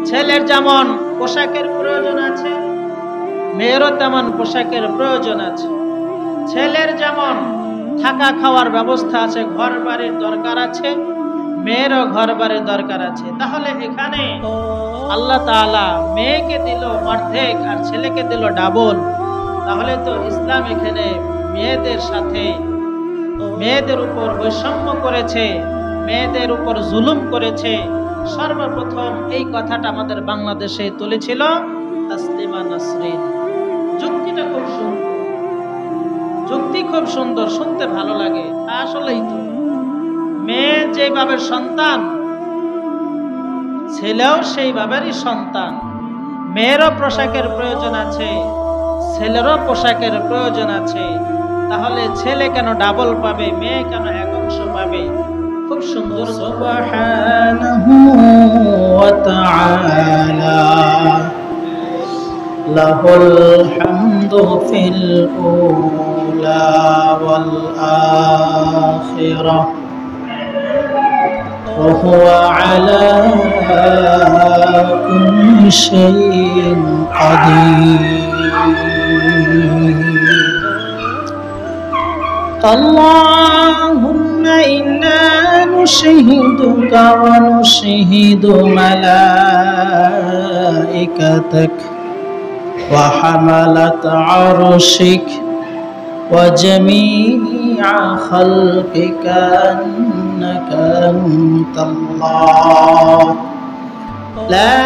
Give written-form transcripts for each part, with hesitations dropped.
ছেলের যেমন পোশাকের প্রয়োজন আছে, মেয়েরও তেমন পোশাকের প্রয়োজন আছে। ছেলের যেমন থাকা খাওয়ার ব্যবস্থা আছে, ঘর বাড়ির দরকার আছে, মেয়েরও ঘর বাড়ির দরকার আছে। তাহলে এখানে আল্লাহ তাআলা মেয়েকে দিল অর্ধেক আর ছেলেকে দিল ডাবল। তাহলে তো ইসলাম এখানে মেয়েদের সাথে মেয়েদের উপর বৈষম্য করেছে, মেয়েদের উপর জুলুম করেছে। সর্বপ্রথম এই কথাটা আমাদের বাংলাদেশে তুলেছিল তাসলিমা নাসরিন। যুক্তিটা খুব সুন্দর, যুক্তি খুব সুন্দর, শুনতে ভালো লাগে। আসলেই তো মেয়ে যেভাবে সন্তান, ছেলেও সেইভাবেরই সন্তান। মেয়েরও পোশাকের প্রয়োজন আছে, ছেলেরও পোশাকের প্রয়োজন আছে। তাহলে ছেলে কেন ডাবল পাবে, মেয়ে কেন এক অংশ পাবে? খুব সুন্দর। সুবহানাহু ওয়া তাআলা লাহুল হামদু ফিল উলা ওয়াল আখিরাহ ওয়া হুয়া আলা কুল্লি শাইইন কাদির। اللهم إنا نشهدك ونشهد ملائكتك وحملة عرشك وجميع خلقك أنك أنت الله لا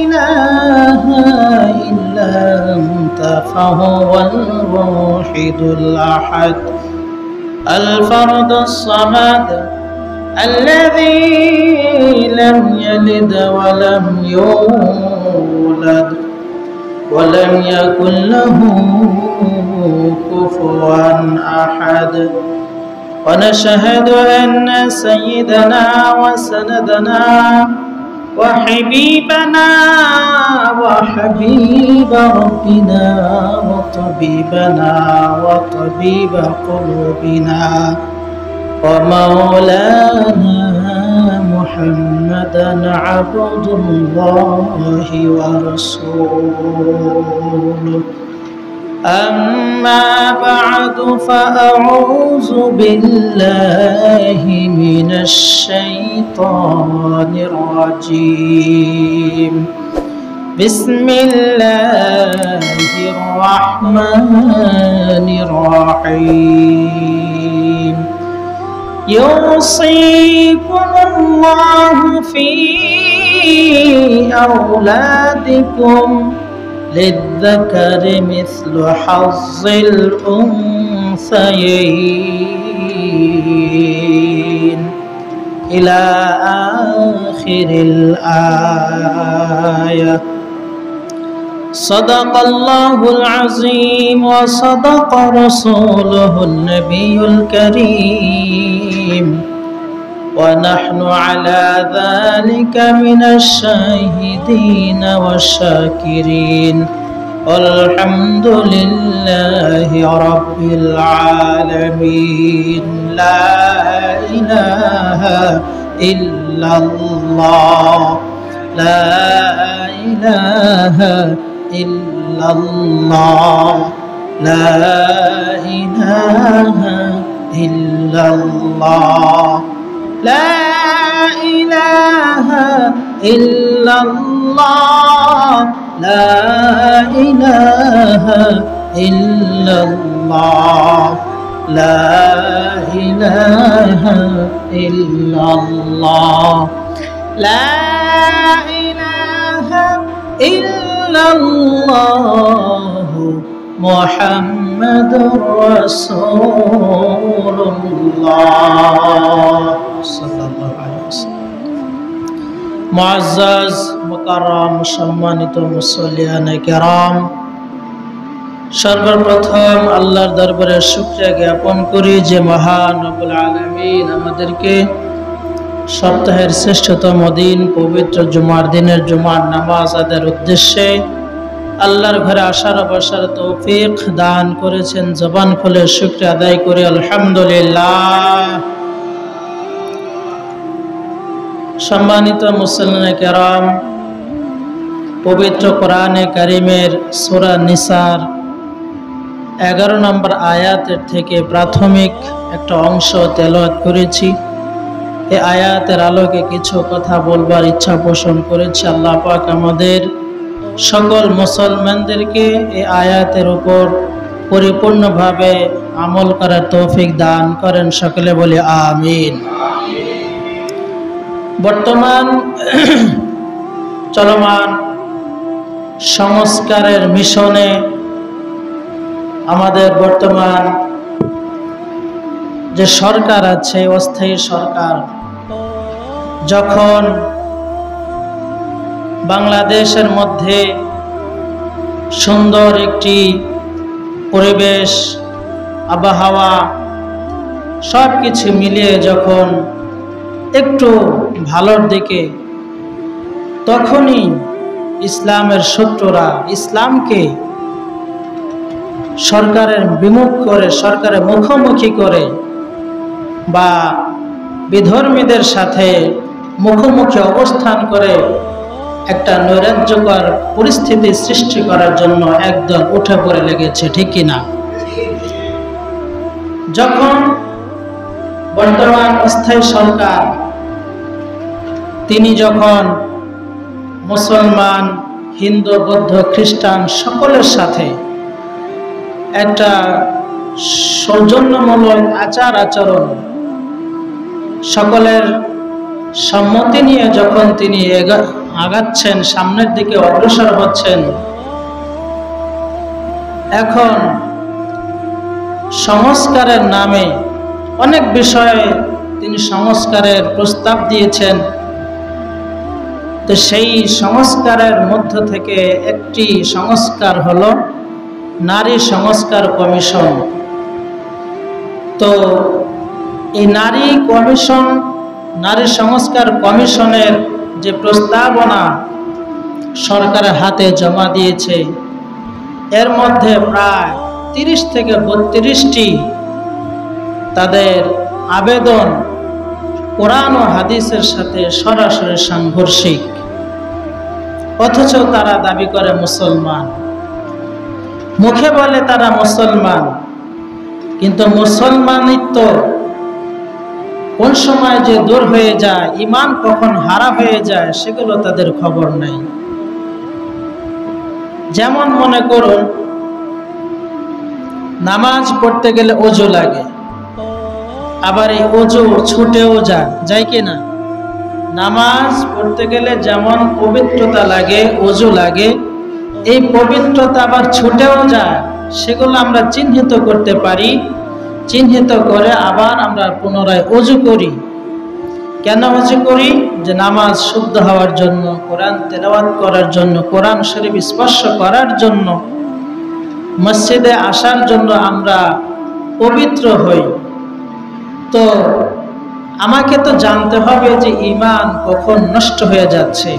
إله إلا أنت فهو الواحد الأحد الفرد الصمد الذي لم يلد ولم يولد ولم يكن له كفوا أحد. ونشهد أن سيدنا وسندنا وحبيبنا وحبيب ربنا وطبيبنا وطبيب قلوبنا ومولانا محمدا عبد الله ورسوله. أما بعد فأعوذ بالله من الشيطان الرجيم. بسم الله الرحمن الرحيم. يوصيكم الله في أولادكم للذكر مثل حظ الأنثيين إلى آخر الآية. صدق الله العظيم وصدق رسوله النبي الكريم ونحن على ذلك من الشاهدين والشاكرين والحمد لله رب العالمين. لا إله إلا الله لا إله إلا الله لا إله إلا الله لا إله إلا الله لا إله إلا الله لا إله إلا الله لا إله إلا الله محمد رسول الله صلى الله عليه وسلم. মুআজ্জাজ মুকাররম সম্মানিত মুসল্লিয়ানে কেরাম, সর্বপ্রথম আল্লাহর দরবারে শুকরিয়া জ্ঞাপন করি যে মহান রব্বুল আলামিন আমাদেরকে সপ্তাহের শ্রেষ্ঠতম দিন পবিত্র জুমার দিনের জুমার নামাজ আদায়ের উদ্দেশ্যে আল্লাহর ঘরে আসার বসার তৌফিক দান করেছেন। জবান খুলে শুকরিয়া আদায় করি আলহামদুলিল্লাহ। সম্মানিত মুসলিম কেরাম, পবিত্র কোরআনে কারিমের সূরা নিসার 11 নম্বর আয়াতের থেকে প্রাথমিক একটা অংশ তেলাওয়াত করেছি। এই আয়াতের আলোকে কিছু কথা বলবার ইচ্ছা পোষণ করেছি। আল্লাহ পাক আমাদের সকল মুসলমানদেরকে এই আয়াতের উপর পরিপূর্ণভাবে আমল করার তৌফিক দান করেন। সকলে বলি আমিন। বর্তমান চলমান সংস্কারের মিশনে আমাদের বর্তমান যে সরকার আছে, অস্থায়ী সরকার, যখন বাংলাদেশের মধ্যে সুন্দর একটি পরিবেশ, আবহাওয়া সব কিছু মিলিয়ে যখন একটু ভালোর দিকে, তখনই ইসলামের শত্রুরা ইসলামকে সরকারের বিমুখ করে, সরকারের মুখোমুখি করে বা বিধর্মীদের সাথে মুখোমুখি অবস্থান করে একটা নৈরাজ্যকর পরিস্থিতি সৃষ্টি করার জন্য একদল উঠে পড়ে লেগেছে, ঠিক কিনা? যখন বর্তমান অস্থায়ী সরকার তিনি যখন মুসলমান, হিন্দু, বৌদ্ধ, খ্রিস্টান সকলের সাথে একটা সৌজন্যমূলক আচার আচরণ, সকলের সম্মতি নিয়ে যখন তিনি আগাচ্ছেন, সামনের দিকে অগ্রসর হচ্ছেন, এখন সংস্কারের নামে অনেক বিষয়ে তিনি সংস্কারের প্রস্তাব দিয়েছেন। তো সেই সংস্কারের মধ্য থেকে একটি সংস্কার হলো নারী সংস্কার কমিশন। তো এই নারী সংস্কার কমিশনের যে প্রস্তাবনা সরকারের হাতে জমা দিয়েছে, এর মধ্যে প্রায় 30 থেকে 32টি তাদের আবেদন কোরআন ও হাদিসের সাথে সরাসরি সাংঘর্ষিক, অথচ তারা দাবি করে মুসলমান, মুখে বলে তারা মুসলমান, কিন্তু মুসলমানিত্ব কোন সময় যে দূর হয়ে যায়, ঈমান কখন হারা হয়ে যায়, সেগুলো তাদের খবর নেই। যেমন মনে করুন, নামাজ পড়তে গেলে ওযু লাগে, আবার এই ওযু ছুটেও যায় কি না? নামাজ পড়তে গেলে যেমন পবিত্রতা লাগে, ওযু লাগে, এই পবিত্রতা আবার ছুটেও যায়। সেগুলো আমরা চিহ্নিত করতে পারি, চিহ্নিত করে আবার আমরা পুনরায় ওযু করি। কেন ওযু করি? যে নামাজ শুদ্ধ হওয়ার জন্য, কোরআন তেলাওয়াত করার জন্য, কোরআন শরীফ স্পর্শ করার জন্য, মসজিদে আসার জন্য আমরা পবিত্র হই। তো আমাকে তো জানতে হবে যে ঈমান কখন নষ্ট হয়ে যাচ্ছে।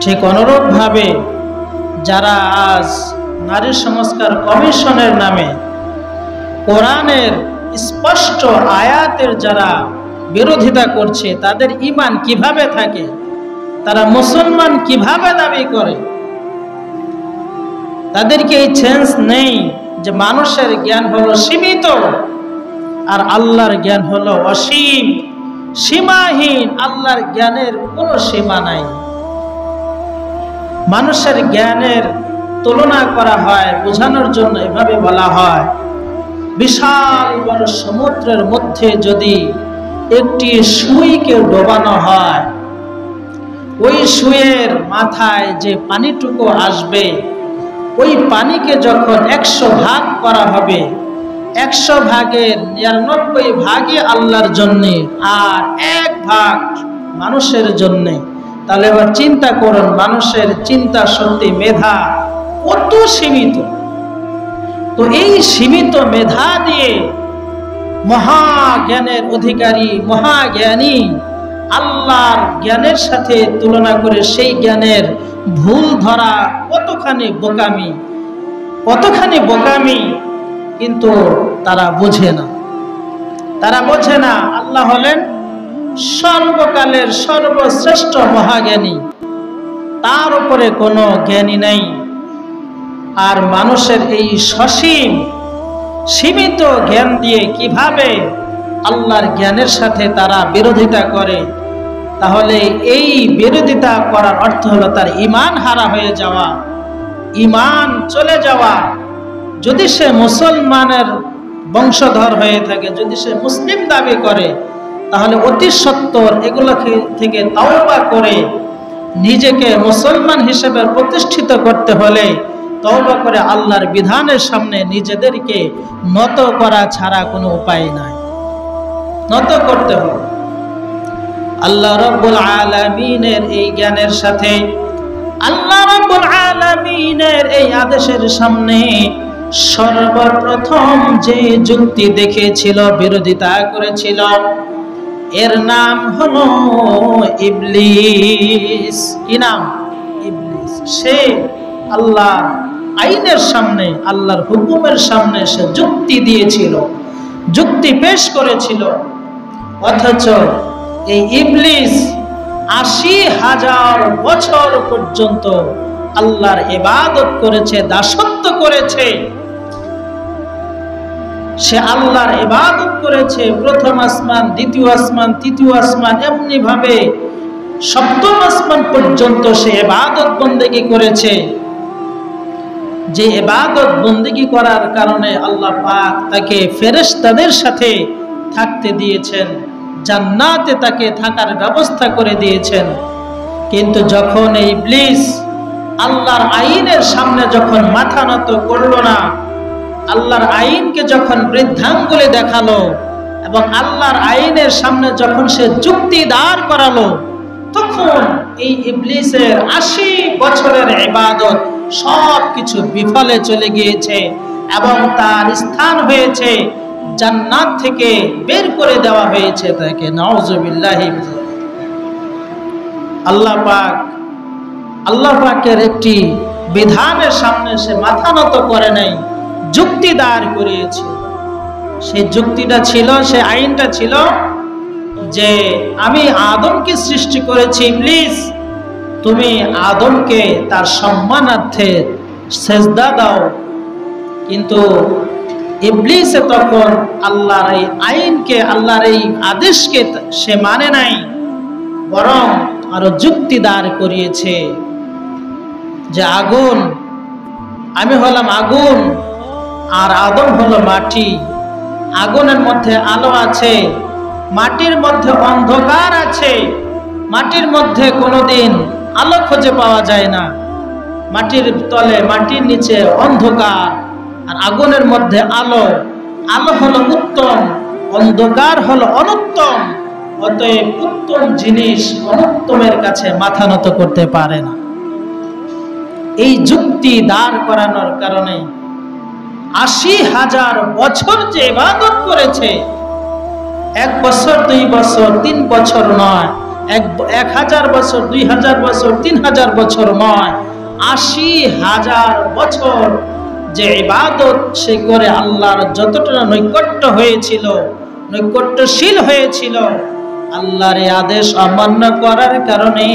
ঠিক অনুরূপভাবে যারা আজ নারী সংস্কার কমিশনের নামে কোরআনের স্পষ্ট আয়াতের যারা বিরোধিতা করছে, তাদের ঈমান কিভাবে থাকে, তারা মুসলমান কিভাবে দাবি করে? তাদেরকে এই সেন্স নেই যে মানুষের জ্ঞান হলো সীমিত আর আল্লাহর জ্ঞান হলো অসীম, সীমাহীন। আল্লাহর জ্ঞানের কোনো সীমা নাই। মানুষের জ্ঞানের তুলনা করা হয় বোঝানোর জন্য, এভাবে বলা হয়, বিশাল বড় সমুদ্রের মধ্যে যদি একটি সুইকে ডোবানো হয়, ওই সুইয়ের মাথায় যে পানিটুকু আসবে, ওই পানিকে যখন 100 ভাগ করা হবে, 100 ভাগের 99 ভাগই আল্লাহর জন্যে আর 1 ভাগ মানুষের জন্যে। তাহলে এবার চিন্তা করুন, মানুষের চিন্তা শক্তি, মেধা কত সীমিত। তো এই সীমিত মেধা দিয়ে মহাজ্ঞানের অধিকারী, মহাজ্ঞানী আল্লাহর জ্ঞানের সাথে তুলনা করে সেই জ্ঞানের ভুল ধরা কতখানি বোকামি, কিন্তু তারা বোঝে না। আল্লাহ হলেন সর্বকালের সর্বশ্রেষ্ঠ মহাজ্ঞানী, তার উপরে কোনো জ্ঞানী নেই। আর মানুষের এই সসীম সীমিত জ্ঞান দিয়ে কিভাবে আল্লাহর জ্ঞানের সাথে তারা বিরোধিতা করে, তাহলে এই বিরোধিতা করার অর্থ হলো তার ঈমান হারা হয়ে যাওয়া, ঈমান চলে যাওয়া। যদি সে মুসলমানের বংশধর হয়ে থাকে, যদি সে মুসলিম দাবি করে, তাহলে অতি সত্বর এগুলো থেকে তওবা করে নিজেকে মুসলমান হিসেবে প্রতিষ্ঠিত করতে হলে তওবা করে আল্লাহর বিধানের সামনে নিজেদেরকে নত করা ছাড়া কোনো উপায় নাই, নত করতে হবে। আল্লাহ রাব্বুল আলামিনের এই জ্ঞানের সাথে, আল্লাহ রাব্বুল আলামিনের এই আদেশের সামনে সর্বপ্রথম যে যুক্তি দেখেছিল, বিরোধিতা করেছিল, এর নাম হলো ইবলিস। কি নাম? ইবলিস। সে আল্লাহর আইনের সামনে, আল্লাহর হুকুমের সামনে সে যুক্তি দিয়েছিল, যুক্তি পেশ করেছিল। অথচ এই ইবলিস ৮০,০০০ বছর পর্যন্ত আল্লাহর ইবাদত করেছে, দাসত্ব করেছে। সে আল্লাহর ইবাদত করেছে। প্রথম আসমান, দ্বিতীয় আসমান, তৃতীয় আসমান, এমনি ভাবে সপ্তম আসমান পর্যন্ত সে ইবাদত বন্দেগী করেছে। যে ইবাদত বন্দেগী করার কারণে আল্লাহ পাক তাকে ফেরেশতাদের সাথে থাকতে দিয়েছেন, জান্নাতে তাকে থাকার ব্যবস্থা করে দিয়েছেন। কিন্তু যখন এই ইবলিস আল্লাহর আইনের সামনে যখন মাথা নত করলো না, আল্লাহর আইনকে যখন বৃদ্ধাঙ্গুলি দেখালো এবং আল্লাহর আইনের সামনে যখন সে যুক্তি দাঁড় করালো, তখন এই ইবলিসের ৮০ বছরের ইবাদত সব কিছু বিফলে চলে গিয়েছে এবং তার স্থান হয়েছে জান্নাত থেকে বের করে দেওয়া হয়েছে তাকে। নাউজুবিল্লাহি। আল্লাহ পাকের একটি বিধানের সামনে সে মাথা নত করে নাই, যুক্তি দাঁড় করিয়েছে। সেই যুক্তিটা ছিল, সে আইনটা ছিল যে আমি আদমকে সৃষ্টি করেছি, ইবলিস তুমি আদমকে তার সম্মানার্থে সেজদা দাও। কিন্তু ইবলিসে তখন আল্লাহর এই আইনকে, আল্লাহর এই আদেশকে সে মানে নাই, বরং আরো যুক্তি দাঁড় করিয়েছে যে আগুন, আমি হলাম আগুন আর আদম হলো মাটি। আগুনের মধ্যে আলো আছে, মাটির মধ্যে অন্ধকার আছে। মাটির মধ্যে কোনোদিন আলো খুঁজে পাওয়া যায় না, মাটির তলে, মাটির নিচে অন্ধকার, আর আগুনের মধ্যে আলো। আলো হলো উত্তম, অন্ধকার হলো অনুত্তম। অতএব উত্তম জিনিস অনুত্তমের কাছে মাথা নত করতে পারে না। এই যুক্তি দাঁড় করানোর কারণে ৮০,০০০ বছর যে ইবাদত করেছে, ১ বছর, ২ বছর, ৩ বছর নয়, ১,০০০ বছর, ২,০০০ বছর, ৩,০০০ বছর নয়, ৮০,০০০ বছর যে ইবাদত সে করে আল্লাহর যতটা নৈকট্য হয়েছিল, নৈকট্যশীল হয়েছিল, আল্লাহর আদেশ অমান্য করার কারণে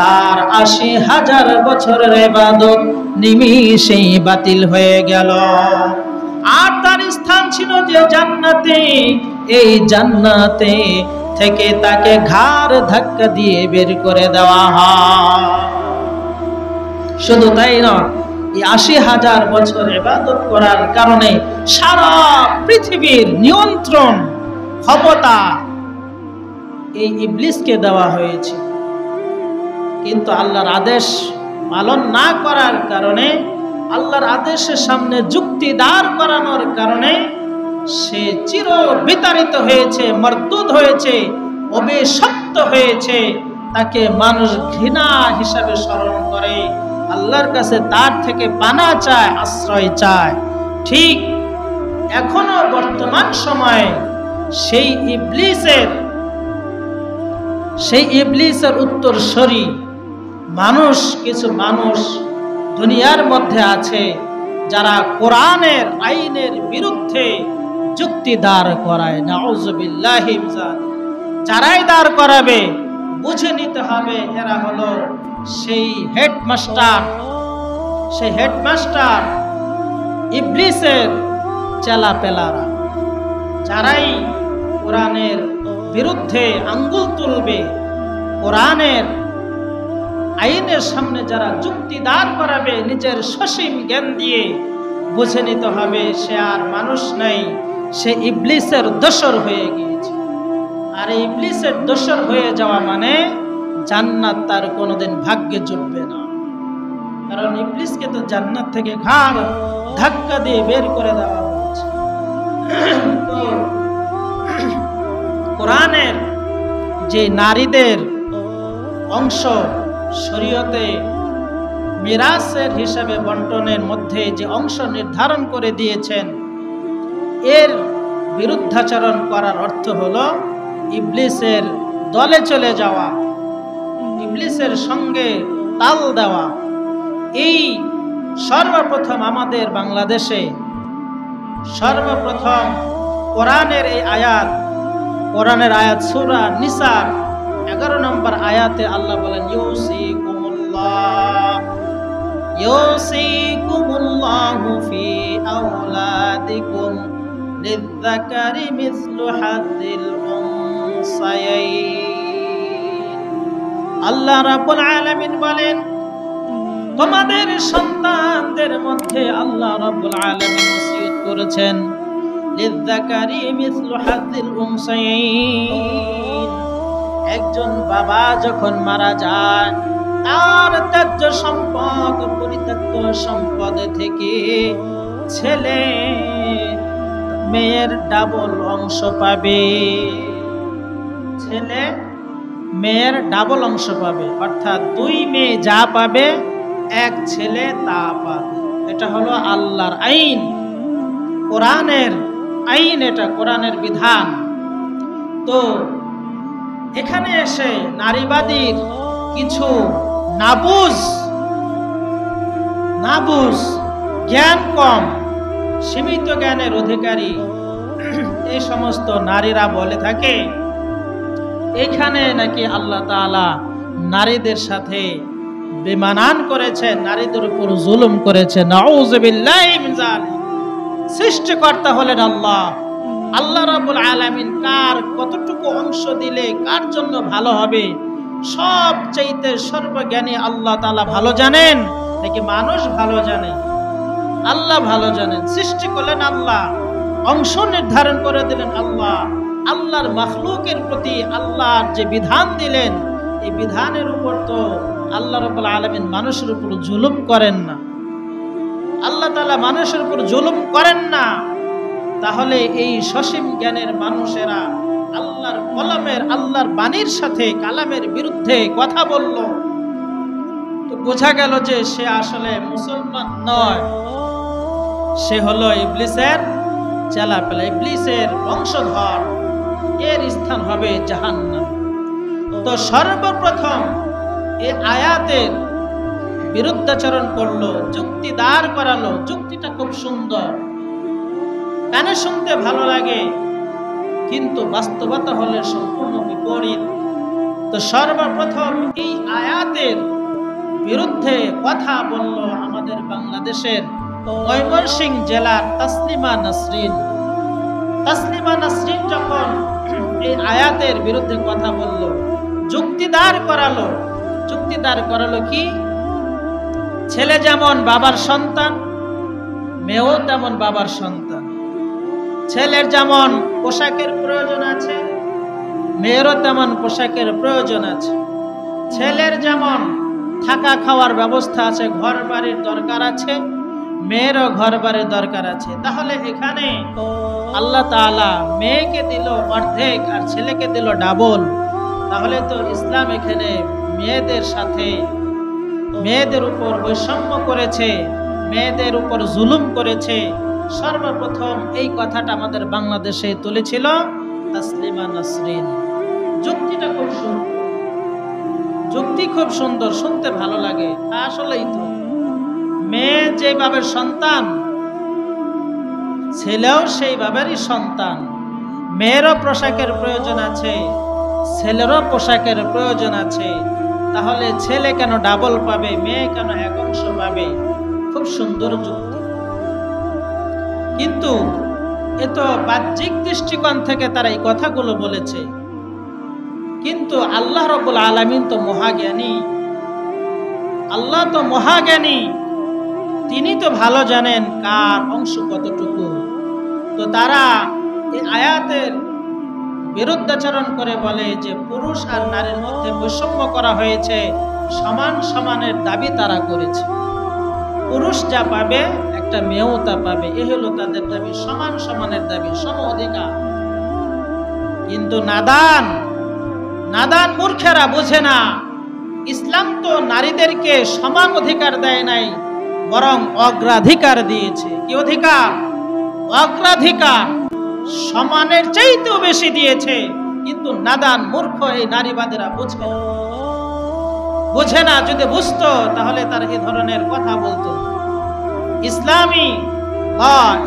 তার ৮০,০০০ বছরের ইবাদত নিমিষেই বাতিল হয়ে গেল। আর তার স্থান ছিল যে জান্নাতে, এই জান্নাতে থেকে তাকে ঘাড় ধাক্কা দিয়ে বের করে দেওয়া হয়। শুধু তাই নয়, এই ৮০,০০০ বছর ইবাদত করার কারণে সারা পৃথিবীর নিয়ন্ত্রণ ক্ষমতা এই ইবলিসকে দেওয়া হয়েছে। কিন্তু আল্লাহর আদেশ পালন না করার কারণে, আল্লাহর আদেশের সামনে যুক্তি দাঁড় করানোর কারণে সে চির বিতাড়িত হয়েছে, মরদুদ হয়েছে, অভিশপ্ত হয়েছে। তাকে মানুষ ঘৃণা হিসাবে স্মরণ করে, আল্লাহর কাছে তার থেকে পানা চায়, আশ্রয় চায়। ঠিক এখনো বর্তমান সময়ে সেই ইবলিসের উত্তরসূরি মানুষ, কিছু মানুষ দুনিয়ার মধ্যে আছে যারা কোরআনের আইনের বিরুদ্ধে যুক্তি দাঁড় করায়। নাউজুবিল্লাহি মিন যালিক। যারাই দাঁড় করাবে বুঝে নিতে হবে এরা হলো সেই হেডমাস্টার ইবলিসের চেলাপেলারা। যারাই কোরআনের বিরুদ্ধে আঙ্গুল তুলবে, কোরআনের আইনের সামনে যারা যুক্তি দাঁড় করাবে নিজের সসীম জ্ঞান দিয়ে, বুঝে নিতে হবে সে আর মানুষ নাই, সে ইবলিসের দোসর হয়ে গিয়েছে। আর ইবলিসের দোসর হয়ে যাওয়া মানে জান্নাত তার কোনোদিন ভাগ্যে জুটবে না। কারণ ইবলিসকে তো জান্নাত থেকে ঘাড় ধাক্কা দিয়ে বের করে দেওয়া হয়েছে। তো কোরআনের যে নারীদের অংশ শরীয়তে মিরাসের হিসাবে বন্টনের মধ্যে যে অংশ নির্ধারণ করে দিয়েছেন, এর বিরুদ্ধাচরণ করার অর্থ হলো ইবলিসের দলে চলে যাওয়া, ইবলিসের সঙ্গে তাল দেওয়া। এই সর্বপ্রথম আমাদের বাংলাদেশে সর্বপ্রথম কোরআনের এই আয়াত, কোরআনের আয়াত সূরা নিসার 11 নম্বর আয়াতে আল্লাহ বলেন ইউসিকুমুল্লাহু ফি আওলাদিকুম লিযযাকারি মিসলু হাযিল উনসায়াইন। আল্লাহ রাব্বুল আলামিন বলেন তোমাদের সন্তানদের মধ্যে আল্লাহ রাব্বুল আলামিন ওসিয়ত করেছেন লিযযাকারি মিসলু হাযিল উনসায়াইন। একজন বাবা যখন মারা যায়, তার ত্যায্য সম্পদ, পরিত্যক্ত সম্পদ থেকে ছেলে মেয়ের ডাবল অংশ পাবে। ছেলে মেয়ের ডাবল অংশ পাবে, অর্থাৎ 2 মেয়ে যা পাবে 1 ছেলে তা পাবে। এটা হলো আল্লাহর আইন, কোরআনের আইন, এটা কোরআনের বিধান। তো এখানে এসে নারীবাদীর কিছু নাবুজ জ্ঞান কম, সীমিত জ্ঞানের অধিকারী এই সমস্ত নারীরা বলে থাকে এখানে নাকি আল্লাহ তাআলা নারীদের সাথে বেমানান করেছেন, নারীদের উপর জুলুম করেছেন। নাউযুবিল্লাহি মিন যালিক। সৃষ্টিকর্তা হলেন আল্লাহ। আল্লাহ রাব্বুল আলামিন কার কতটুকু অংশ দিলে কার জন্য ভালো হবে সবচাইতে সর্বজ্ঞানী আল্লাহ তাআলা ভালো জানেন নাকি মানুষ ভালো জানে? আল্লাহ ভালো জানেন। সৃষ্টি করলেন আল্লাহ, অংশ নির্ধারণ করে দিলেন আল্লাহ। আল্লাহর মাখলুকের প্রতি আল্লাহর যে বিধান দিলেন, এই বিধানের উপর তো আল্লাহ রাব্বুল আলামিন মানুষের উপর জুলুম করেন না। আল্লাহ তাআলা মানুষের উপর জুলুম করেন না। তাহলে এই সসীম জ্ঞানের মানুষেরা আল্লাহর কলামের, আল্লাহর বাণীর সাথে কালামের বিরুদ্ধে কথা বলল, তো বোঝা গেল যে সে আসলে মুসলমান নয়, সে হলো ইবলিসের চেলাপেলা, ইবলিসের বংশধর। এর স্থান হবে জাহান্নাম। তো সর্বপ্রথম এই আয়াতের বিরুদ্ধাচরণ করলো, যুক্তি দাঁড় করালো। যুক্তিটা খুব সুন্দর, কানে শুনতে ভালো লাগে, কিন্তু বাস্তবতা হলে সম্পূর্ণ বিপরীত। তো সর্বপ্রথম এই আয়াতের বিরুদ্ধে কথা বলল আমাদের বাংলাদেশের ময়মনসিংহ জেলার তাসলিমা নাসরিন। তাসলিমা নাসরিন যখন এই আয়াতের বিরুদ্ধে কথা বলল, যুক্তি দাঁড় করালো কি ছেলে যেমন বাবার সন্তান, মেয়েও তেমন বাবার সন্তান। ছেলের যেমন পোশাকের প্রয়োজন আছে, মেয়েরও তেমন পোশাকের প্রয়োজন আছে। ছেলের যেমন থাকা খাওয়ার ব্যবস্থা আছে, ঘর বাড়ির দরকার আছে, মেয়েরও ঘর বাড়ির দরকার আছে। তাহলে এখানে আল্লাহ তাআলা মেয়েকে দিল অর্ধেক আর ছেলেকে দিল ডাবল। তাহলে তো ইসলাম এখানে মেয়েদের সাথে, মেয়েদের উপর বৈষম্য করেছে, মেয়েদের উপর জুলুম করেছে। সর্বপ্রথম এই কথাটা আমাদের বাংলাদেশে তুলেছিল তাসলিমা নাসরিন। যুক্তিটা খুব সুন্দর, যুক্তি খুব সুন্দর, শুনতে ভালো লাগে। আসলেই তো মেয়ে যে বাবার সন্তান, ছেলেও সেই বাবারই সন্তান। মেয়েরও পোশাকের প্রয়োজন আছে, ছেলেরও পোশাকের প্রয়োজন আছে, তাহলে ছেলে কেন ডাবল পাবে, মেয়ে কেন এক অংশ পাবে? খুব সুন্দর যুক্তি। কিন্তু এ তো বাহ্যিক দৃষ্টিকোণ থেকে তারা এই কথাগুলো বলেছে, কিন্তু আল্লাহ রাব্বুল আলামিন তো মহাজ্ঞানী। আল্লাহ তো মহাজ্ঞানী, তিনি তো ভালো জানেন কার অংশ কতটুকু। তো তারা এই আয়াতের বিরুদ্ধাচরণ করে বলে যে পুরুষ আর নারীর মধ্যে বৈষম্য করা হয়েছে, সমান সমানের দাবি তারা করেছে। পুরুষ যা পাবে একটা মেয়েও তা পাবে, এ হলো তাদের দাবি, সমান সমানের দাবি, সম অধিকার। কিন্তু নাদান মূর্খেরা বোঝে না, ইসলাম তো নারীদেরকে সমান অধিকার দেয় নাই, বরং অগ্রাধিকার দিয়েছে। কি অধিকার? অগ্রাধিকার, সমানের চাইতেও বেশি দিয়েছে। কিন্তু নাদান মূর্খ এই নারীবাদীরা বোঝে না। যদি বুঝতো তাহলে তার এই ধরনের কথা বলতো। ইসলামী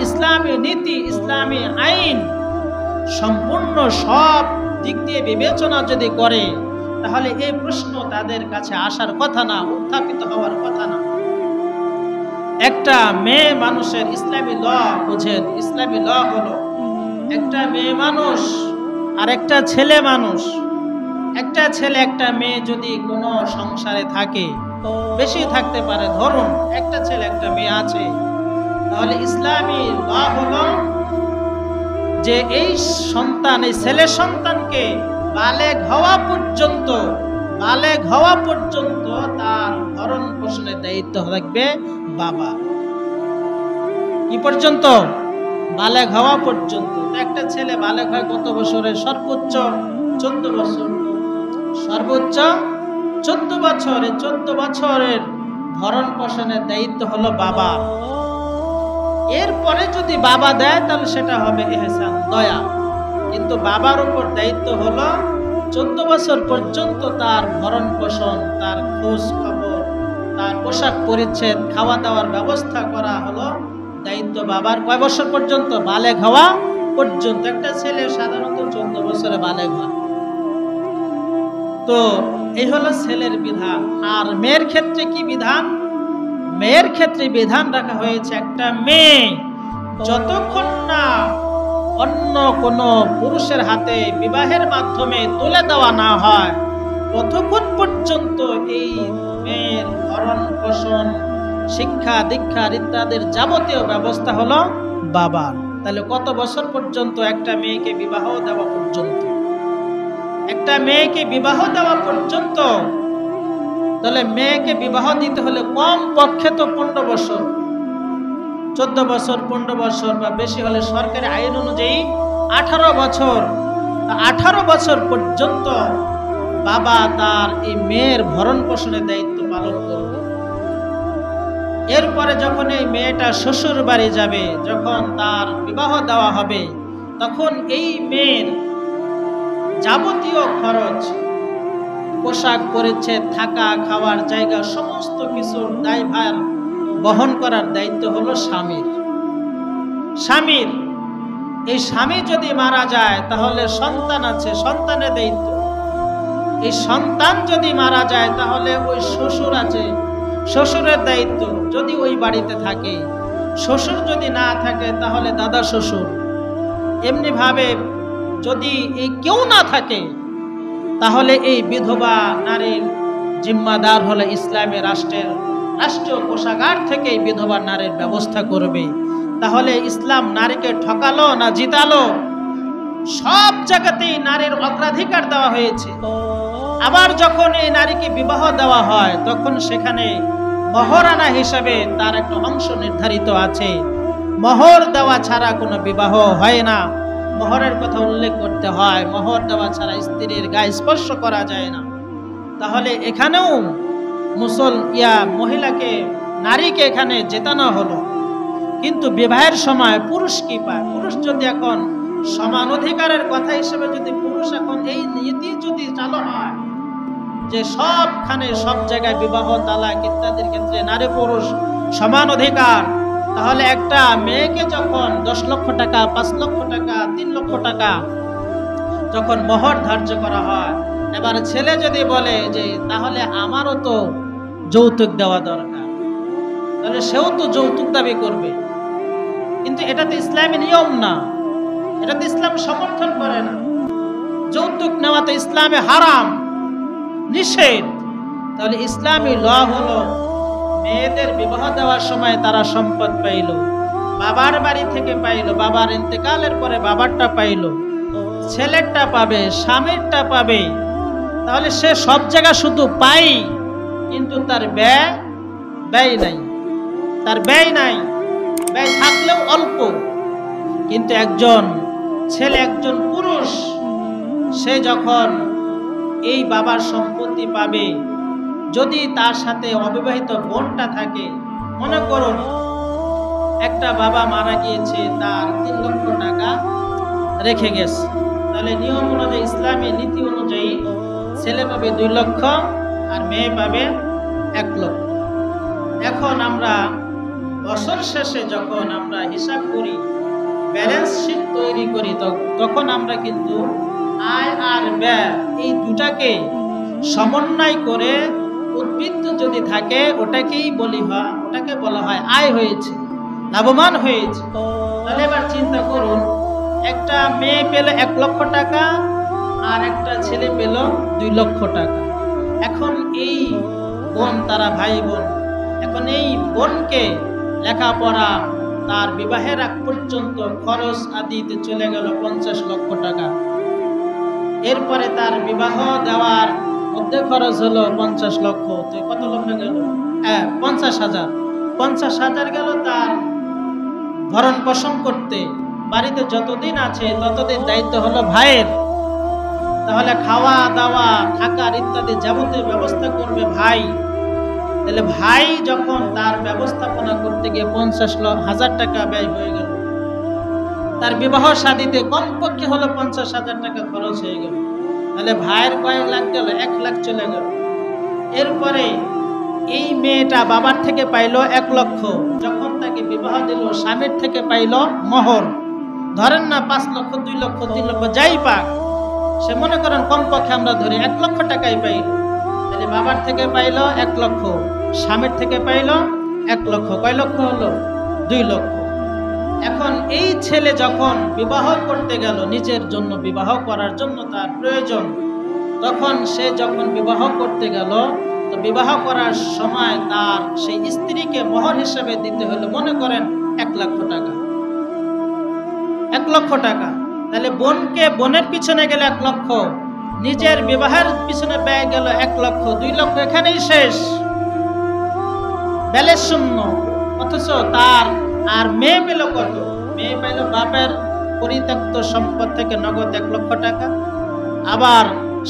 ইসলামী নীতি, ইসলামী আইন সম্পূর্ণ সব দিক দিয়ে বিবেচনা যদি করে, তাহলে এই প্রশ্ন তাদের কাছে আসার কথা না, উত্থাপিত হওয়ার কথা না। একটা মেয়ে মানুষের ইসলামী ল বুঝেন, ইসলামী ল হলো একটা মেয়ে মানুষ আর একটা ছেলে মানুষ। একটা ছেলে একটা মেয়ে যদি কোনো সংসারে থাকে, বেশি থাকতে পারে, ধরুন একটা ছেলে একটা মেয়ে আছে, তাহলে ইসলামী ল হলো যে এই সন্তান, এই ছেলে সন্তানকে বালেগ হওয়া পর্যন্ত তার ভরণ পোষণের দায়িত্ব থাকবে বাবা। কি পর্যন্ত? বালেগ হওয়া পর্যন্ত। একটা ছেলে বালেগ হয় কত বছরে? সর্বোচ্চ 14 বছর। সর্বোচ্চ 14 বছর। 14 বছরের ভরণ পোষণের দায়িত্ব হলো বাবা। এরপরে যদি বাবা দেয় তাহলে সেটা হবে ইহসান, দয়া। কিন্তু বাবার উপর দায়িত্ব হলো 14 বছর পর্যন্ত তার ভরণ পোষণ, তার খোঁজ খবর, তার পোশাক পরিচ্ছদ, খাওয়া দাওয়ার ব্যবস্থা করা হলো দায়িত্ব বাবার। কয় বছর পর্যন্ত? বালেগ হওয়া পর্যন্ত। একটা ছেলে সাধারণত 14 বছরে বালেগ হয়। তো এই হলো ছেলের বিধান। আর মেয়ের ক্ষেত্রে কি বিধান? মেয়ের ক্ষেত্রে বিধান রাখা হয়েছে, একটা মেয়ে যতক্ষণ না অন্য কোনো পুরুষের হাতে বিবাহের মাধ্যমে তুলে দেওয়া না হয়, ততক্ষণ পর্যন্ত এই মেয়ের ভরণ পোষণ, শিক্ষা দীক্ষার ইত্যাদির যাবতীয় ব্যবস্থা হলো বাবার। তাহলে কত বছর পর্যন্ত? একটা মেয়েকে বিবাহ দেওয়া পর্যন্ত। একটা মেয়েকে বিবাহ দেওয়া পর্যন্ত। তাহলে মেয়েকে বিবাহ দিতে হলে কম পক্ষে তো 15 বছর, 14 বছর, 15 বছর বা বেশি হলে সরকারি আইন অনুযায়ী 18 বছর। 18 বছর পর্যন্ত বাবা তার এই মেয়ের ভরণ পোষণের দায়িত্ব পালন করবে। এরপরে যখন এই মেয়েটা শ্বশুর বাড়ি যাবে, যখন তার বিবাহ দেওয়া হবে, তখন এই মেয়ের যাবতীয় খরচ, পোশাক পরিচ্ছদ, থাকা খাওয়ার জায়গা, সমস্ত কিছুর দায়ভার বহন করার দায়িত্ব হলো স্বামীর। এই স্বামী যদি মারা যায় তাহলে সন্তান আছে, সন্তানের দায়িত্ব। এই সন্তান যদি মারা যায় তাহলে ওই শ্বশুর আছে, শ্বশুরের দায়িত্ব যদি ওই বাড়িতে থাকে। শ্বশুর যদি না থাকে তাহলে দাদা শ্বশুর। এমনি ভাবে যদি এই কেউ না থাকে তাহলে এই বিধবা নারীর জিম্মাদার হলে ইসলামী রাষ্ট্রীয় কোষাগার থেকে এই বিধবা নারীর ব্যবস্থা করবে। তাহলে ইসলাম নারীকে ঠকালো না জিতালো? সব জায়গাতেই নারীর অগ্রাধিকার দেওয়া হয়েছে। আবার যখন এই নারীকে বিবাহ দেওয়া হয় তখন সেখানে মহারানা হিসাবে তার একটা অংশ নির্ধারিত আছে। মোহর দেওয়া ছাড়া কোনো বিবাহ হয় না। মোহরের কথা উল্লেখ করতে হয়, মোহর দেওয়া ছাড়া স্ত্রীর গায়ে স্পর্শ করা যায় না। তাহলে এখানেও নারীকে এখানে জেতানো হলো। কিন্তু বিবাহের সময় পুরুষ কি পায়? পুরুষ যদি এখন সমান অধিকারের কথা হিসেবে যদি পুরুষ এখন এই নীতি যদি চালু হয় যে সবখানে সব জায়গায় বিবাহ তালাক ইত্যাদির ক্ষেত্রে নারী পুরুষ সমান অধিকার, তাহলে একটা মেয়েকে যখন 10 লক্ষ টাকা, 5 লক্ষ টাকা, 3 লক্ষ টাকা যখন মোহর ধার্য করা হয়, এবার ছেলে যদি বলে যে তাহলে আমারও তো যৌতুক দেওয়া দরকার, তাহলে সেও তো যৌতুক দাবি করবে। কিন্তু এটা তো ইসলামী নিয়ম না, এটা তো ইসলাম সমর্থন করে না। যৌতুক নেওয়া তো ইসলামে হারাম, নিষেধ। তাহলে ইসলামী ল হলো মেয়েদের বিবাহ দেওয়ার সময় তারা সম্পদ পাইল, বাবার বাড়ি থেকে পাইল, বাবার ইন্তেকালের পরে বাবারটা পাইল, ছেলেরটা পাবে, স্বামীরটা পাবে। তাহলে সে সব জায়গা শুধু পাই, কিন্তু তার ব্যয় নাই, তার ব্যয় নাই, ব্যয় থাকলেও অল্প। কিন্তু একজন ছেলে, একজন পুরুষ, সে যখন এই বাবার সম্পত্তি পাবে, যদি তার সাথে অবিবাহিত বোনটা থাকে, মনে করুন একটা বাবা মারা গিয়েছে, তার 3 লক্ষ টাকা রেখে গেছে, তাহলে নিয়ম অনুযায়ী, ইসলামী নীতি অনুযায়ী ছেলে পাবে 2 লক্ষ আর মেয়ে পাবে 1 লক্ষ। এখন আমরা বছর শেষে যখন আমরা হিসাব করি, ব্যালেন্স শিট তৈরি করি, তখন আমরা কিন্তু আয় আর ব্যয় এই দুটাকে সমন্বয় করে উদ্বৃত্ত যদি থাকে ওটাকে বলা হয় আয় হয়েছে, লাভবান হয়েছে। তাহলে এবার চিন্তা করুন, একটা মেয়ে পেল 1 লক্ষ টাকা আর একটা ছেলে পেল 2 লক্ষ টাকা। এখন এই বোন, তারা ভাই বোন, এখন এই বোনকে লেখাপড়া, তার বিবাহের আগ পর্যন্ত খরচ আদিতে চলে গেল 50 লক্ষ টাকা। এরপরে তার বিবাহ দেওয়ার মধ্যে খরচ হলো 50 লক্ষ। তো কত লক্ষ গেল? 50,000। 50,000 গেল তার ভরণ পোষণ করতে। বাড়িতে যতদিন আছে ততদিন দায়িত্ব হলো ভাইয়ের। তাহলে খাওয়া দাওয়া, থাকার ইত্যাদি যাবতীয় ব্যবস্থা করবে ভাই। তাহলে ভাই যখন তার ব্যবস্থাপনা করতে গিয়ে 50,000 টাকা ব্যয় হয়ে গেল, তার বিবাহ শাদীতে কমপক্ষে হলো 50,000 টাকা খরচ হয়ে গেল। তাহলে ভাইয়ের কয়েক লাখ গেল, 1 লাখ চলে গেল। এরপরে এই মেয়েটা বাবার থেকে পাইলো 1 লক্ষ, যখন তাকে বিবাহ দিল স্বামীর থেকে পাইলো মোহর, ধরেন না 5 লক্ষ, 2 লক্ষ, 3 লক্ষ যাই পাক, সে মনে করেন কমপক্ষে আমরা ধরি 1 লক্ষ টাকাই পাইল। তাহলে বাবার থেকে পাইলো 1 লক্ষ, স্বামীর থেকে পাইলো 1 লক্ষ, কয় লক্ষ হলো? 2 লক্ষ। এখন এই ছেলে যখন বিবাহ করতে গেল, নিজের জন্য বিবাহ করার জন্য তার প্রয়োজন, তখন সে যখন বিবাহ করতে গেল, তো বিবাহ করার সময় তার সেই স্ত্রীকে মোহর হিসেবে দিতে হলো মনে করেন 1 লক্ষ টাকা। 1 লক্ষ টাকা। তাহলে বোনের পিছনে গেল 1 লক্ষ, নিজের বিবাহের পিছনে ব্যয় গেল 1 লক্ষ, 2 লক্ষ এখানেই শেষ, ব্যালেন্স শূন্য। অথচ তার আর মেয়ে পেল কত? মেয়ে পেল বাপের পরিত্যক্ত সম্পদ থেকে নগদ 1 লক্ষ টাকা, আবার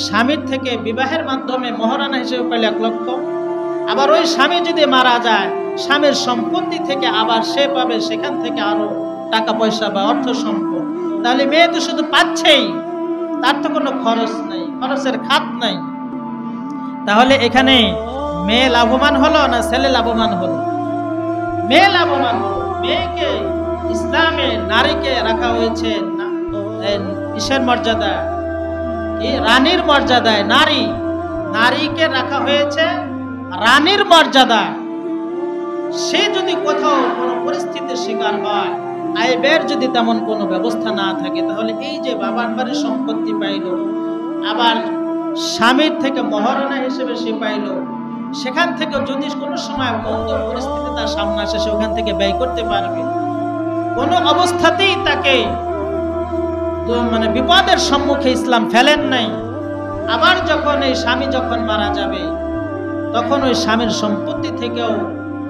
স্বামীর থেকে বিবাহের মাধ্যমে মহারানা হিসেবে পেল 1 লক্ষ। আবার ওই স্বামী যদি মারা যায়, স্বামীর সম্পত্তি থেকে আবার সে পাবে সেখান থেকে আরো টাকা পয়সা বা অর্থ সম্পদ। তাহলে মেয়ে তো শুধু পাচ্ছেই, তার তো কোনো খরচ নেই, খরচের খাত নাই। তাহলে এখানে মেয়ে লাভবান হলো না ছেলে লাভবান হলো? মেয়ে লাভবান হলো। মেয়েকে ইসলামে নারীকে রাখা হয়েছে কিসের মর্যাদা? রানীর মর্যাদায়। নারীকে রাখা হয়েছে রানীর মর্যাদা। সে যদি কোথাও কোনো পরিস্থিতির শিকার হয়, আয় ব্যয়ের যদি তেমন কোনো ব্যবস্থা না থাকে, তাহলে এই যে বাবার বাড়ির সম্পত্তি পাইল, আবার স্বামীর থেকে মহারণা হিসেবে সে পাইল, সেখান থেকে যদি কোনো সময় বন্ধ পরিস্থিতি তার সামনে আসে, সে ওখান থেকে ব্যয় করতে পারবে। কোনো অবস্থাতেই তাকে বিপদের সম্মুখে ইসলাম ফেলেন নাই। আবার যখন এই স্বামী যখন মারা যাবে, তখন ওই স্বামীর সম্পত্তি থেকেও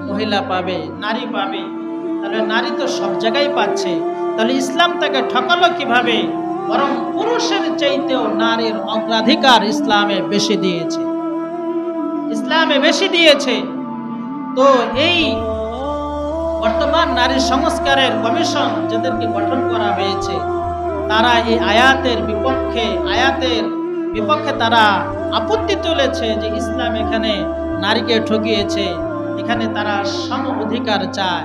মহিলা পাবে, নারী পাবে। তাহলে নারী তো সব জায়গায় পাচ্ছে। তাহলে ইসলাম তাকে ঠকালো কিভাবে? বরং পুরুষের চাইতেও নারীর অগ্রাধিকার ইসলামে বেশি দিয়েছে। তো এই বর্তমান নারী সংস্কারের কমিশন যাদেরকে গঠন করা হয়েছে, তারা এই আয়াতের বিপক্ষে তারা আপত্তি তুলেছে যে ইসলাম এখানে নারীকে ঠকিয়েছে, এখানে তারা সম অধিকার চায়।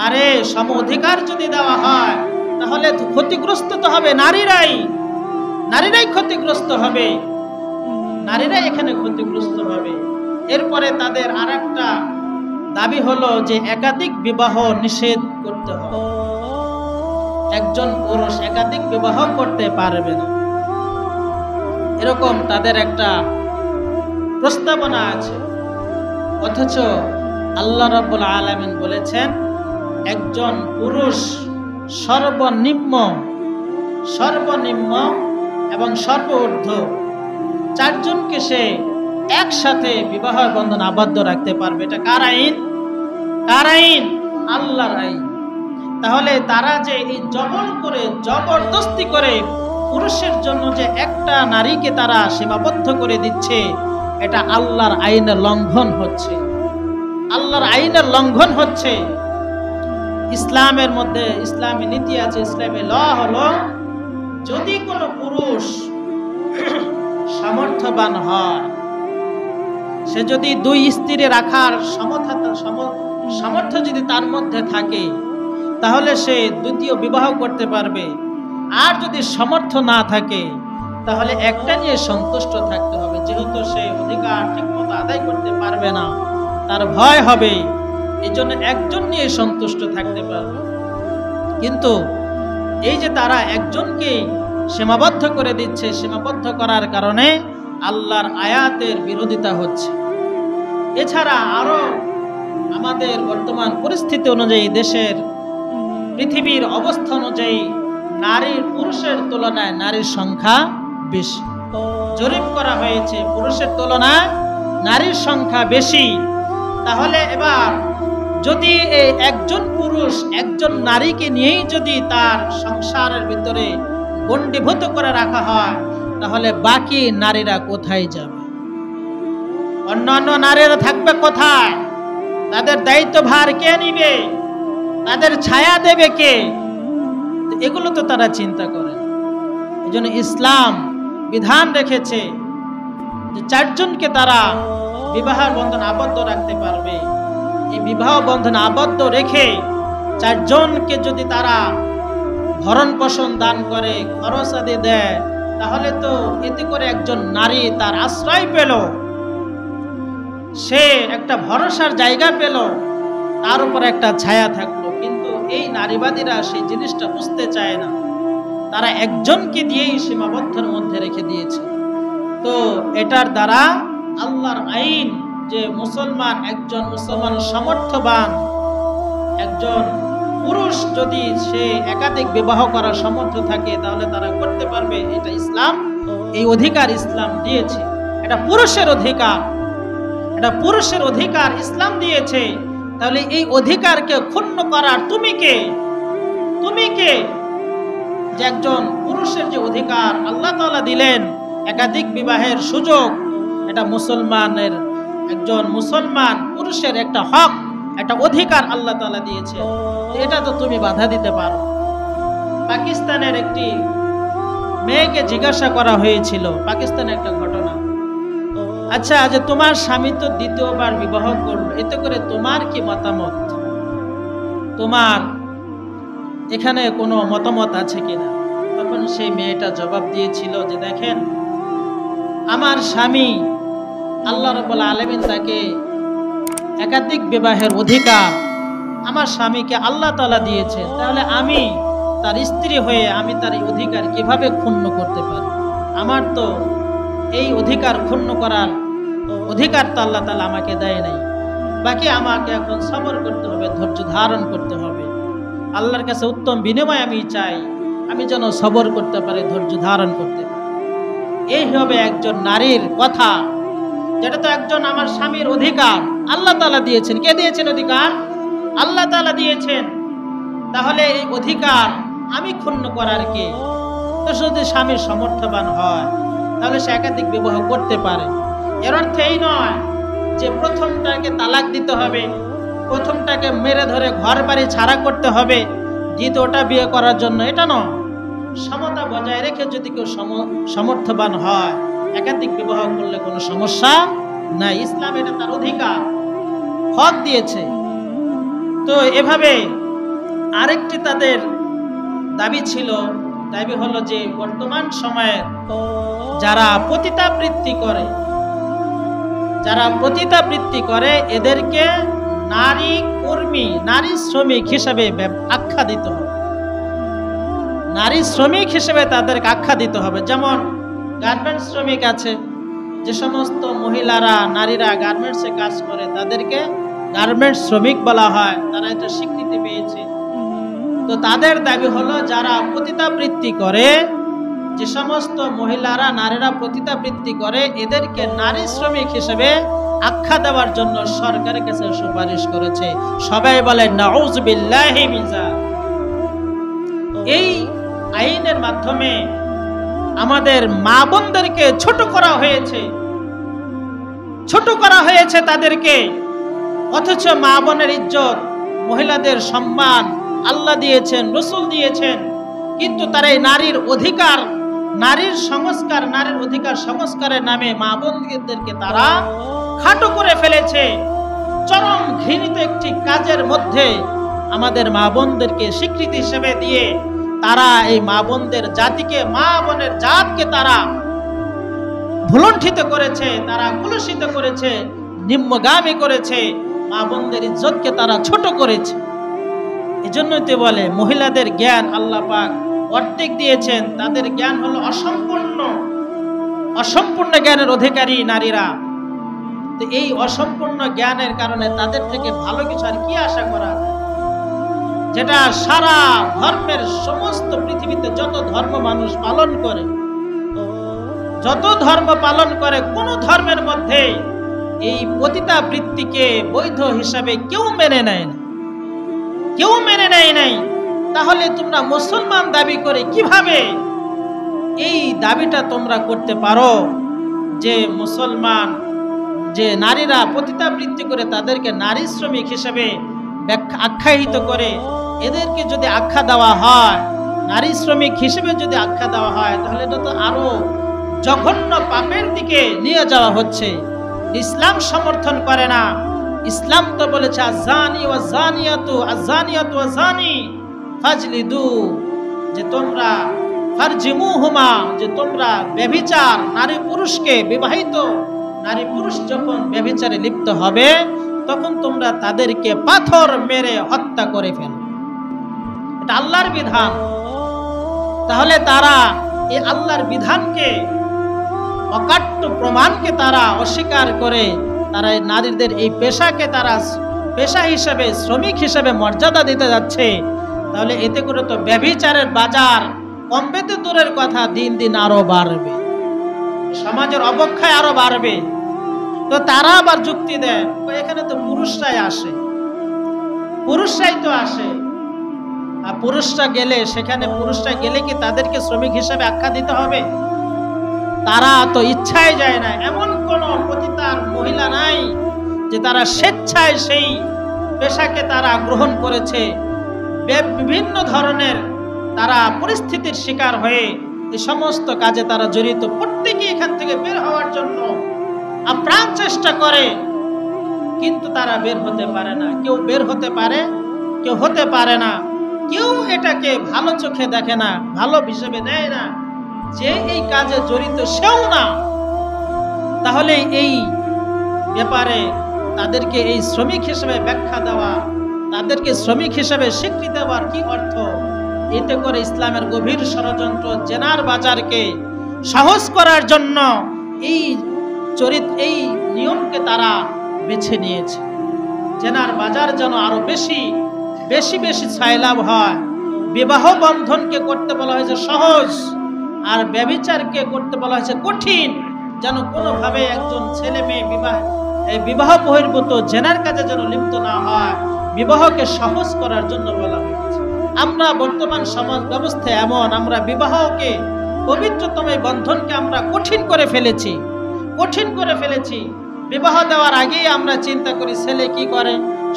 আরে সম অধিকার যদি দেওয়া হয়, তাহলে ক্ষতিগ্রস্ত তো হবে নারীরাই। নারীরাই ক্ষতিগ্রস্ত হবে, নারীরাই এখানে ক্ষতিগ্রস্ত হবে। এরপরে তাদের আরেকটা দাবি হলো যে একাধিক বিবাহ নিষেধ করতে হবে। একজন পুরুষ একাধিক বিবাহ করতে পারবে না, এরকম তাদের একটা প্রস্তাবনা আছে। অথচ আল্লাহ রাব্বুল আলামিন বলেছেন একজন পুরুষ সর্বনিম্ন এবং সর্বোর্ধ্ব 4 জনকে সে একসাথে বিবাহ বন্ধন আবদ্ধ রাখতে পারবে। এটা কার আইন? কার আইন? আল্লাহর আইন। তাহলে তারা যে এই জবরদস্তি করে পুরুষের জন্য যে একটা নারীকে তারা সীমাবদ্ধ করে দিচ্ছে, এটা আল্লাহর আইনের লঙ্ঘন হচ্ছে, আল্লাহর আইনের লঙ্ঘন হচ্ছে। ইসলামের মধ্যে ইসলামী নীতি আছে, ইসলামী ল হলো যদি কোনো পুরুষ সামর্থ্যবান হয়, সে যদি 2 স্ত্রী রাখার সামর্থ্য যদি তার মধ্যে থাকে, তাহলে সে দ্বিতীয় বিবাহ করতে পারবে। আর যদি সামর্থ্য না থাকে, তাহলে একটা নিয়ে সন্তুষ্ট থাকতে হবে। যেহেতু সে অধিকার ঠিকমতো আদায় করতে পারবে না, তার ভয় হবে, এই জন্য একজন নিয়ে সন্তুষ্ট থাকতে পারবে। কিন্তু এই যে তারা একজনকে সীমাবদ্ধ করে দিচ্ছে, সীমাবদ্ধ করার কারণে আল্লাহর আয়াতের বিরোধিতা হচ্ছে। এছাড়া আরো আমাদের বর্তমান পরিস্থিতি অনুযায়ী, দেশের পৃথিবীর অবস্থা অনুযায়ী নারীর পুরুষের তুলনায় নারীর সংখ্যা বেশি। জরিপ করা হয়েছে পুরুষের তুলনায় নারীর সংখ্যা বেশি। তাহলে এবার যদি এই একজন পুরুষ একজন নারীকে নিয়েই যদি তার সংসারের ভিতরে গণ্ডীভূত করে রাখা হয়, তাহলে বাকি নারীরা কোথায় যাবে? অন্যান্য নারীরা থাকবে কোথায়? তাদের দায়িত্বভার কে নিবে? তাদের ছায়া দেবে কে? এগুলো তো তারা চিন্তা করে। এই জন্য ইসলাম বিধান রেখেছে যে 4 জনকে তারা বিবাহ বন্ধন আবদ্ধ রাখতে পারবে। এই বিবাহ বন্ধন আবদ্ধ রেখে 4 জনকে যদি তারা ভরণ পোষণ দান করে, খরচ আদি দেয়, তাহলে তো এতে করে একজন নারী তার আশ্রয় পেল, সে একটা ভরসার জায়গা পেল, তার উপর একটা ছায়া থাকলো। কিন্তু এই নারীবাদীরা সেই জিনিসটা বুঝতে চায় না, তারা একজনকে দিয়েই সীমাবদ্ধের মধ্যে রেখে দিয়েছে। তো এটার দ্বারা আল্লাহর আইন যে একজন মুসলমান সামর্থ্যবান একজন পুরুষ যদি সে একাধিক বিবাহ করার সামর্থ্য থাকে, তাহলে তারা করতে পারবে। এটা ইসলাম, এই অধিকার ইসলাম দিয়েছে। এটা পুরুষের অধিকার, এটা পুরুষের অধিকার ইসলাম দিয়েছে। তাহলে এই অধিকারকে ক্ষুণ্ণ করার তুমি কে? তুমি কে? যে একজন পুরুষের যে অধিকার আল্লাহ তাআলা দিলেন, একাধিক বিবাহের সুযোগ, এটা মুসলমানের একজন মুসলমান পুরুষের একটা হক, একটা অধিকার আল্লাহ তাআলা দিয়েছে। এটা তো তুমি বাধা দিতে পারো। পাকিস্তানের একটি মেয়েকে জিজ্ঞাসা করা হয়েছিল, পাকিস্তানের একটা ঘটনা, আচ্ছা যে তোমার স্বামী তো 2বার বিবাহ করলো, এতে করে তোমার কি মতামত? তোমার এখানে কোনো মতামত আছে কিনা? তখন সেই মেয়েটা জবাব দিয়েছিল যে দেখেন, আমার স্বামী আল্লাহ রাব্বুল আলামিন তাকে একাধিক বিবাহের অধিকার আমার স্বামীকে আল্লাহ তাআলা দিয়েছে, তাহলে আমি তার স্ত্রী হয়ে আমি তার এই অধিকার কিভাবে ক্ষুণ্ণ করতে পারি? আমার তো এই অধিকার ক্ষুণ্ণ করার অধিকার তো আল্লাহ তাআলা আমাকে দেয় নাই। বাকি আমাকে এখন সবর করতে হবে, ধৈর্য ধারণ করতে হবে। আল্লাহর কাছে উত্তম বিনিময় আমি চাই, আমি যেন সবর করতে পারি, ধৈর্য ধারণ করতে পারি। এই হবে একজন নারীর কথা, যেটা তো একজন আমার স্বামীর অধিকার আল্লাহ তাআলা দিয়েছেন। কে দিয়েছেন অধিকার? আল্লাহ তাআলা দিয়েছেন। তাহলে এই অধিকার আমি ক্ষুণ্ণ করার কে? তো যদি স্বামীর সামর্থ্যবান হয়, তাহলে সে একাধিক বিবাহ করতে পারে। এর অর্থ এই নয় যে প্রথমটাকে তালাক দিতে হবে, প্রথমটাকে মেরে ধরে ঘর বাড়ি ছাড়া করতে হবে দ্বিতীয়টা বিয়ে করার জন্য, এটা নয়। সমতা বজায় রেখে যদি কেউ সামর্থ্যবান হয়, একাধিক বিবাহ করলে কোনো সমস্যা নাই। ইসলাম এটা তার অধিকার, হক দিয়েছে। তো এভাবে আরেকটি তাদের দাবি ছিল দাবি হলো যে বর্তমান সময়ে যারা পতিতাবৃত্তি করে এদেরকে নারী কর্মী, নারী শ্রমিক হিসেবে আখ্যা দিতে হবে। নারী শ্রমিক হিসেবে তাদেরকে আখ্যা দিতে হবে। যেমন গার্মেন্টস শ্রমিক আছে, যে সমস্ত মহিলারা, নারীরা গার্মেন্টসে কাজ করে তাদেরকে গার্মেন্টস শ্রমিক বলা হয়, তারা এটা স্বীকৃতি পেয়েছে। তো তাদের দাবি হলো যারা পতিতাবৃত্তি করে, যে সমস্ত মহিলারা, নারীরা পতিতাবৃত্তি করে এদেরকে নারী শ্রমিক হিসেবে আখ্যা দেওয়ার জন্য সরকারের কাছে সুপারিশ করেছে। সবাই বলে নাউযুবিল্লাহি মিন যালিক। এই আইনের মাধ্যমে আমাদের মা বোনদেরকে ছোট করা হয়েছে তাদেরকে। অথচ মা বোনের ইজ্জত, মহিলাদের সম্মান আল্লাহ দিয়েছেন, রাসূল দিয়েছেন, কিন্তু তারা এই নারীর অধিকার, নারীর অধিকার সংস্কারের নামে মা বোনদেরকে তারা খাটো করে ফেলেছে। চরম ঘৃণিত একটি কাজের মধ্যে আমাদের মা বোনদেরকে স্বীকৃতি হিসেবে দিয়ে তারা এই মা বোনদের জাতিকে, মা বোনের জাতকে তারা ভুলণ্ঠিত করেছে, তারা কুলুষিত করেছে, নিম্নগামী করেছে, মা বোনদের ইজ্জতকে তারা ছোট করেছে। এজন্যই তো বলে মহিলাদের জ্ঞান আল্লাহ পাক অর্ধেক দিয়েছেন, তাদের জ্ঞান হলো অসম্পূর্ণ জ্ঞানের অধিকারী নারীরা। তো এই অসম্পূর্ণ জ্ঞানের কারণে তাদের থেকে ভালো কিছু আর কি আশা করা যায়? যেটা সারা ধর্মের সমস্ত পৃথিবীতে যত ধর্ম মানুষ পালন করে, কোন ধর্মের মধ্যে এই পতিতাবৃত্তিকে বৈধ হিসাবে কেউ মেনে নেয় নাই। তাহলে তোমরা মুসলমান দাবি করে কিভাবে এই দাবিটা তোমরা করতে পারো যে মুসলমান, যে নারীরা পতিতাবৃত্তি করে তাদেরকে নারী শ্রমিক হিসেবে আখ্যায়িত করে, এদেরকে যদি আখ্যা দেওয়া হয়, নারী শ্রমিক হিসেবে যদি আখ্যা দেওয়া হয়, তাহলে এটা তো আরো জঘন্য পাপের দিকে নিয়ে যাওয়া হচ্ছে। ইসলাম সমর্থন করে না। ইসলাম তো বলেছে আযানি ওয়া যানিয়াতু ওয়া যানি ফাজলিদু, যে তোমরা ফারজিমুহুমা, যে তোমরা ব্যভিচার, নারী পুরুষকে, বিবাহিত নারী পুরুষ যখন ব্যভিচারে লিপ্ত হবে তখন তোমরা তাদেরকে পাথর মেরে হত্যা করে ফেলো। এটা আল্লাহর বিধান। তাহলে তারা এই আল্লাহর বিধানকে, অকাট্য প্রমাণকে তারা অস্বীকার করে তারা নারীদের এই পেশাকে তারা পেশা হিসেবে, শ্রমিক হিসেবে মর্যাদা দিতে যাচ্ছে। তাহলে এতে করে তো ব্যভিচারের বাজার কমবে তো দূরের কথা, দিন দিন আরো বাড়বে, সমাজের অবক্ষয় আরো বাড়বে। তো তারা আবার যুক্তি দেয় এখানে তো পুরুষরাই তো আসে, আর পুরুষরা গেলে কি তাদেরকে শ্রমিক হিসেবে আখ্যা দিতে হবে? তারা তো ইচ্ছায় যায় না। এমন কোন পতিতার মহিলা নাই যে তারা স্বেচ্ছায় সেই পেশাকে তারা গ্রহণ করেছে। বিভিন্ন ধরনের তারা পরিস্থিতির শিকার হয়ে এই সমস্ত কাজে তারা জড়িত। প্রত্যেকে এখান থেকে বের হওয়ার জন্য আপ্রাণ চেষ্টা করে, কিন্তু তারা বের হতে পারে না। কেউ বের হতে পারে, কেউ হতে পারে না। কেউ এটাকে ভালো চোখে দেখে না, ভালো হিসেবে নেয় না। যে এই কাজে জড়িত সেও না। তাহলে এই ব্যাপারে তাদেরকে এই শ্রমিক হিসেবে ব্যাখ্যা দেওয়া, তাদেরকে শ্রমিক হিসেবে স্বীকৃতি দেওয়ার কি অর্থ? এতে করে ইসলামের গভীর ষড়যন্ত্র, জেনার বাজারকে সহজ করার জন্য এই নিয়মকে তারা বেছে নিয়েছে। জেনার বাজার যেন আরো বেশি ছায়লাভ হয়। বিবাহ বন্ধনকে করতে বলা হয়েছে সহজ, আর ব্যভিচারকে করতে বলা হয়েছে কঠিন, যেন কোনোভাবে একজন ছেলে মেয়ে বিবাহ বহির্ভূত জেনার কাজে যেন লিপ্ত না হয়। বিবাহকে সহজ করার জন্য বলা হয়েছে। আমরা বর্তমান সমাজ ব্যবস্থায় এমন, আমরা বিবাহকে, পবিত্রতম এই বন্ধনকে আমরা কঠিন করে ফেলেছি। বিবাহ দেওয়ার আগেই আমরা চিন্তা করি ছেলে কি করে,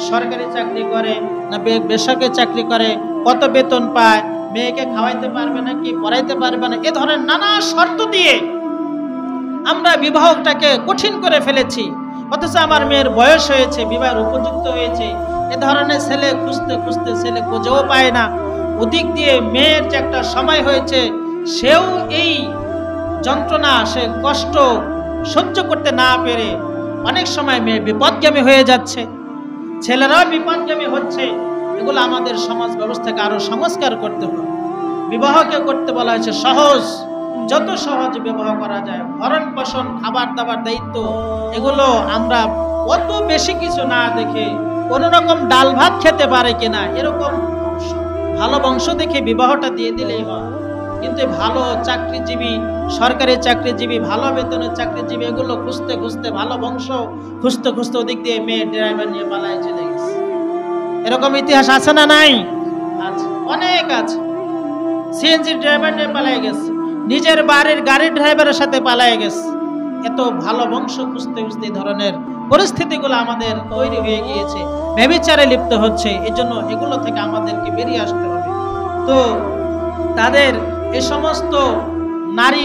সরকারি চাকরি করে না বেসরকারি চাকরি করে, কত বেতন পায়, মেয়েকে খাওয়াইতে পারবে না কি, পড়াইতে পারবে না, এ ধরনের নানা শর্ত দিয়ে আমরা বিবাহটাকে কঠিন করে ফেলেছি। অথচ আমার মেয়ের বয়স হয়েছে, বিবাহের উপযুক্ত হয়েছে, এ ধরনের ছেলে খুঁজতে ছেলে খুঁজেও পায় না। ওদিক দিয়ে মেয়ের যে একটা সময় হয়েছে, সেও এই যন্ত্রণা, সে কষ্ট সহ্য করতে না পেরে অনেক সময় মেয়ে বিপদগামী হয়ে যাচ্ছে, ছেলেরাও বিপদগামী হচ্ছে। এগুলো আমাদের সমাজ ব্যবস্থাকে আরো সংস্কার করতে হবে। বিবাহকে করতে বলা হয়েছে সহজ, যত সহজ বিবাহ করা যায়, ভরণ পোষণ, খাবার দাবার, দায়িত্ব, এগুলো আমরা অত বেশি কিছু না দেখে কোন রকম ডাল ভাত খেতে পারে কিনা এরকম ভালো বংশ দেখে বিবাহটা দিয়ে দিলেই হয়। কিন্তু ভালো চাকরিজীবী, সরকারি চাকরিজীবী, ভালো বেতনের চাকরিজীবী, এগুলো খুঁজতে খুঁজতে, ভালো বংশ খুঁজতে খুঁজতে ওদিক দিয়ে মেয়ে ড্রাইভার নিয়ে পালায় চলে গেছে। এরকম ইতিহাস আছে না নাই? আছে, অনেক আছে। সিএনজি ড্রাইভার নিয়ে পালায় গেছে, নিজের বাড়ির গাড়ির ড্রাইভারের সাথে পালায় গেছে। এত ভালো বংশ খুঁজতে খুঁজতে এই ধরনের পরিস্থিতিগুলো আমাদের তৈরি হয়ে গিয়েছে, ব্যভিচারে লিপ্ত হচ্ছে। এজন্য এগুলো থেকে আমাদেরকে বেরিয়ে আসতে হবে। তো তাদের এই সমস্ত নারী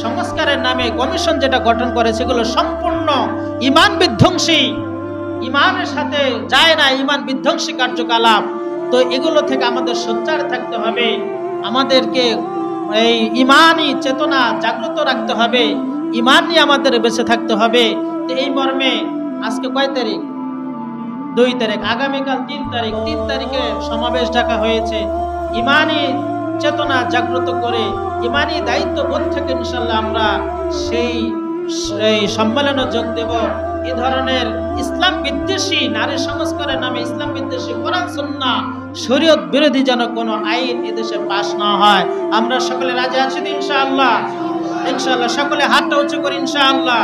সংস্কারের নামে কমিশন যেটা গঠন করে, সেগুলো সম্পূর্ণ ঈমান বিধ্বংসী, ঈমানের সাথে যায় না, ঈমান বিধ্বংসী কার্যকলাপ। তো এগুলো থেকে আমাদের সোচ্চার থাকতে হবে, আমাদেরকে এই ঈমানি চেতনা জাগ্রত রাখতে হবে, ঈমান নিয়ে আমাদের বেঁচে থাকতে হবে। তো এই মর্মে আজকে কয় তারিখ? 2 তারিখ, আগামীকাল 3 তারিখ। 3 তারিখে সমাবেশ ডাকা হয়েছে। ঈমানি চেতনা জাগ্রত করে, ঈমানি দায়িত্ববোধ থেকে ইনশাআল্লাহ আমরা সেই সম্মেলনে যোগ দেব। এই ধরনের ইসলাম বিদ্বেষী, নারী সংস্কারের নামে ইসলাম বিদ্বেষী, কোরআন সুন্নাহ শরীয়ত বিরোধী যেন কোনো আইন এদেশে পাশ না হয়। আমরা সকলে রাজি আছি ইনশাআল্লাহ? ইনশাআল্লাহ সকলে হাতটা উঁচু করি ইনশাআল্লাহ।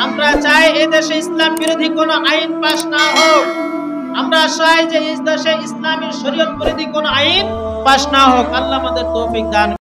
আমরা চাই এই দেশে ইসলাম বিরোধী কোনো আইন পাশ না হোক। আমরা চাই যে এই দেশে ইসলামের শরীয়ত বিরোধী কোনো আইন পাশ না হোক। আল্লাহ আমাদের তৌফিক দান